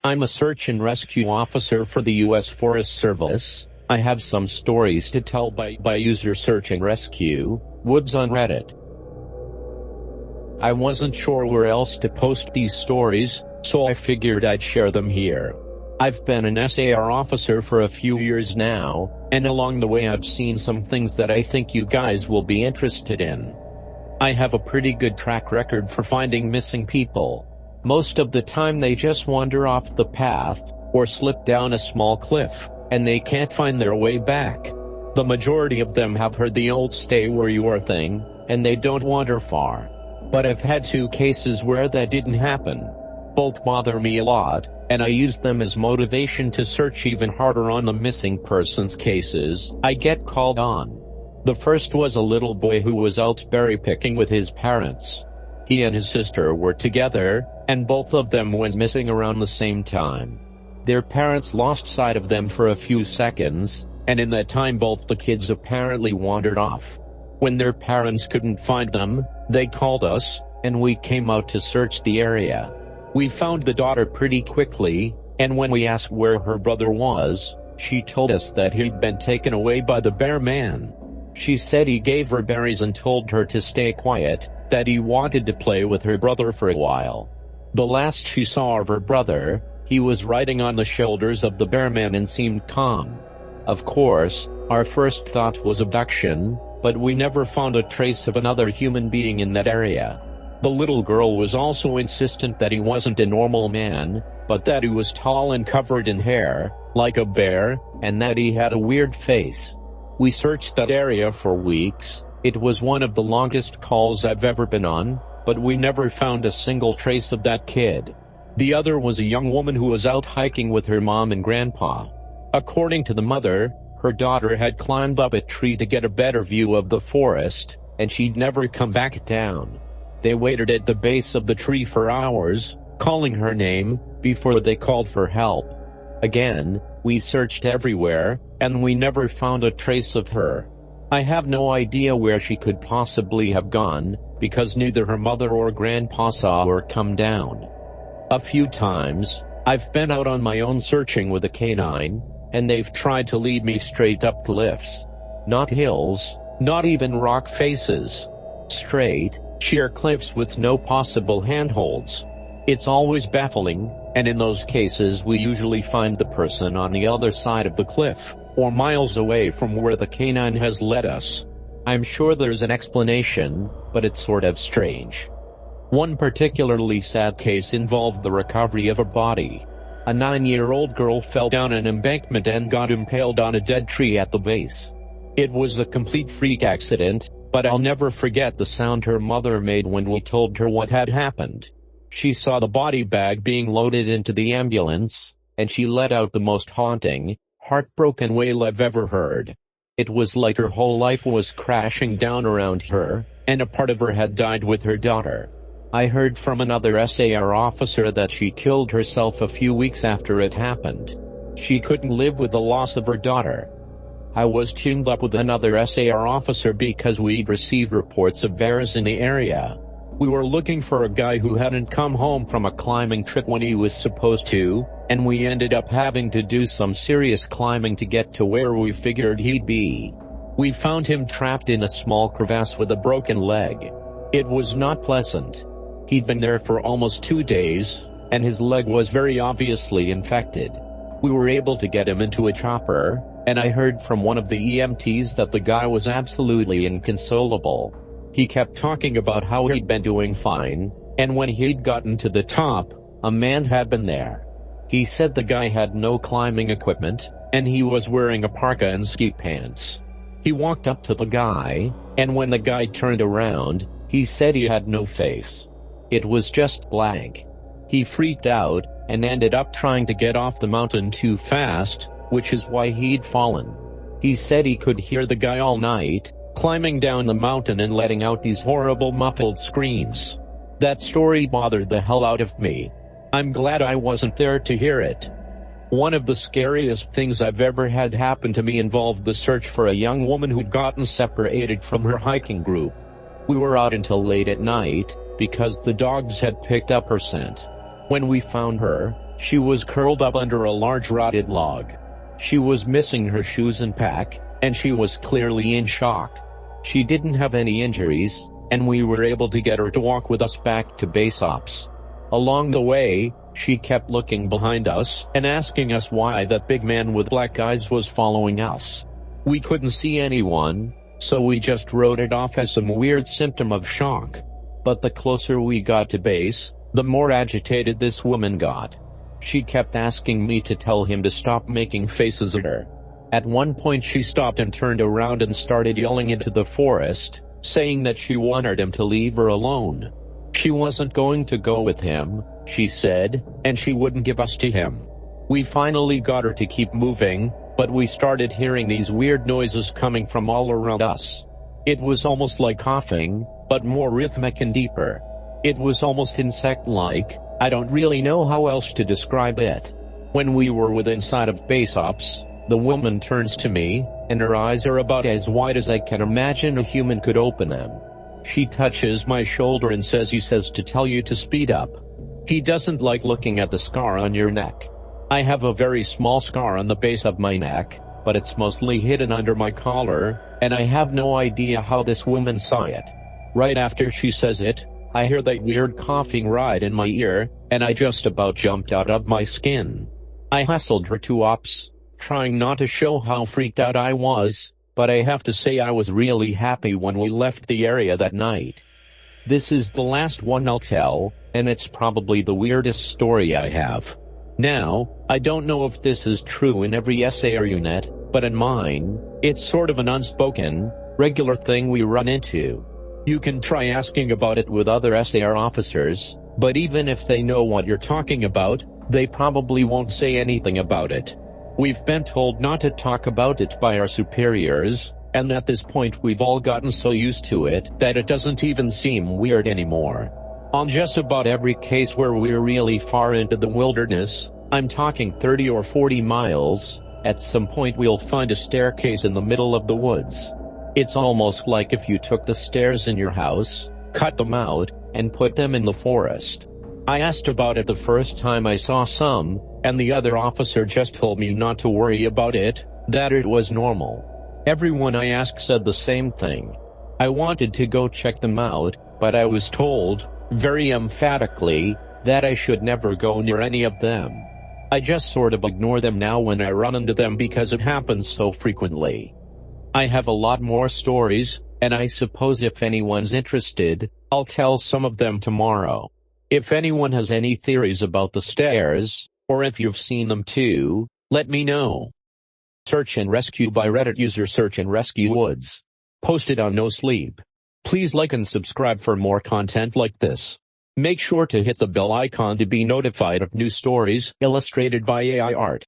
I'm a search and rescue officer for the U.S. Forest Service. I have some stories to tell by user Search and Rescue Woods on Reddit. I wasn't sure where else to post these stories, so I figured I'd share them here. I've been an SAR officer for a few years now, and along the way I've seen some things that I think you guys will be interested in. I have a pretty good track record for finding missing people. Most of the time they just wander off the path, or slip down a small cliff, and they can't find their way back. The majority of them have heard the old stay where you are thing, and they don't wander far. But I've had 2 cases where that didn't happen. Both bother me a lot, and I use them as motivation to search even harder on the missing persons cases I get called on. The first was a little boy who was out berry picking with his parents. He and his sister were together, and both of them went missing around the same time. Their parents lost sight of them for a few seconds, and in that time both the kids apparently wandered off. When their parents couldn't find them, they called us, and we came out to search the area. We found the daughter pretty quickly, and when we asked where her brother was, she told us that he'd been taken away by the bear man. She said he gave her berries and told her to stay quiet, that he wanted to play with her brother for a while. The last she saw of her brother, he was riding on the shoulders of the bear man and seemed calm. Of course, our first thought was abduction, but we never found a trace of another human being in that area. The little girl was also insistent that he wasn't a normal man, but that he was tall and covered in hair, like a bear, and that he had a weird face. We searched that area for weeks. It was one of the longest calls I've ever been on, but we never found a single trace of that kid. The other was a young woman who was out hiking with her mom and grandpa. According to the mother, her daughter had climbed up a tree to get a better view of the forest, and she'd never come back down. They waited at the base of the tree for hours, calling her name, before they called for help. Again, we searched everywhere, and we never found a trace of her. I have no idea where she could possibly have gone, because neither her mother or grandpa saw her come down. A few times, I've been out on my own searching with a canine, and they've tried to lead me straight up cliffs. Not hills, not even rock faces. Straight, sheer cliffs with no possible handholds. It's always baffling, and in those cases we usually find the person on the other side of the cliff, or miles away from where the canine has led us. I'm sure there's an explanation, but it's sort of strange. One particularly sad case involved the recovery of a body. A 9-year-old girl fell down an embankment and got impaled on a dead tree at the base. It was a complete freak accident, but I'll never forget the sound her mother made when we told her what had happened. She saw the body bag being loaded into the ambulance, and she let out the most haunting, heartbroken wail I've ever heard. It was like her whole life was crashing down around her, and a part of her had died with her daughter. I heard from another SAR officer that she killed herself a few weeks after it happened. She couldn't live with the loss of her daughter. I was teamed up with another SAR officer because we'd received reports of bears in the area. We were looking for a guy who hadn't come home from a climbing trip when he was supposed to, and we ended up having to do some serious climbing to get to where we figured he'd be. We found him trapped in a small crevasse with a broken leg. It was not pleasant. He'd been there for almost 2 days, and his leg was very obviously infected. We were able to get him into a chopper, and I heard from one of the EMTs that the guy was absolutely inconsolable. He kept talking about how he'd been doing fine, and when he'd gotten to the top, a man had been there. He said the guy had no climbing equipment, and he was wearing a parka and ski pants. He walked up to the guy, and when the guy turned around, he said he had no face. It was just blank. He freaked out, and ended up trying to get off the mountain too fast, which is why he'd fallen. He said he could hear the guy all night, climbing down the mountain and letting out these horrible muffled screams. That story bothered the hell out of me. I'm glad I wasn't there to hear it. One of the scariest things I've ever had happen to me involved the search for a young woman who'd gotten separated from her hiking group. We were out until late at night, because the dogs had picked up her scent. When we found her, She was curled up under a large rotted log. She was missing her shoes and pack, and she was clearly in shock. She didn't have any injuries, and we were able to get her to walk with us back to base ops. Along the way, she kept looking behind us and asking us why that big man with black eyes was following us. We couldn't see anyone, so we just wrote it off as some weird symptom of shock. But the closer we got to base, the more agitated this woman got. She kept asking me to tell him to stop making faces at her. At one point she stopped and turned around and started yelling into the forest, saying that she wanted him to leave her alone. She wasn't going to go with him, she said, and she wouldn't give us to him. We finally got her to keep moving, but we started hearing these weird noises coming from all around us. It was almost like coughing, but more rhythmic and deeper. It was almost insect-like. I don't really know how else to describe it. When we were within sight of base ops, the woman turns to me, and her eyes are about as wide as I can imagine a human could open them. She touches my shoulder and says he says to tell you to speed up. He doesn't like looking at the scar on your neck. I have a very small scar on the base of my neck, but it's mostly hidden under my collar, and I have no idea how this woman saw it. Right after she says it, I hear that weird coughing right in my ear, and I just about jumped out of my skin. I hustled her to ops, trying not to show how freaked out I was, but I have to say I was really happy when we left the area that night. This is the last one I'll tell, and it's probably the weirdest story I have. Now, I don't know if this is true in every SAR unit, but in mine, it's sort of an unspoken, regular thing we run into. You can try asking about it with other SAR officers, but even if they know what you're talking about, they probably won't say anything about it. We've been told not to talk about it by our superiors, and at this point we've all gotten so used to it that it doesn't even seem weird anymore. On just about every case where we're really far into the wilderness, I'm talking 30 or 40 miles, at some point we'll find a staircase in the middle of the woods. It's almost like if you took the stairs in your house, cut them out, and put them in the forest. I asked about it the first time I saw some, and the other officer just told me not to worry about it, that it was normal. Everyone I asked said the same thing. I wanted to go check them out, but I was told, very emphatically, that I should never go near any of them. I just sort of ignore them now when I run into them because it happens so frequently. I have a lot more stories, and I suppose if anyone's interested, I'll tell some of them tomorrow. If anyone has any theories about the stairs, or if you've seen them too, let me know. Search and Rescue by Reddit user searchandrescuewoods. Posted on NoSleep. Please like and subscribe for more content like this. Make sure to hit the bell icon to be notified of new stories illustrated by AI art.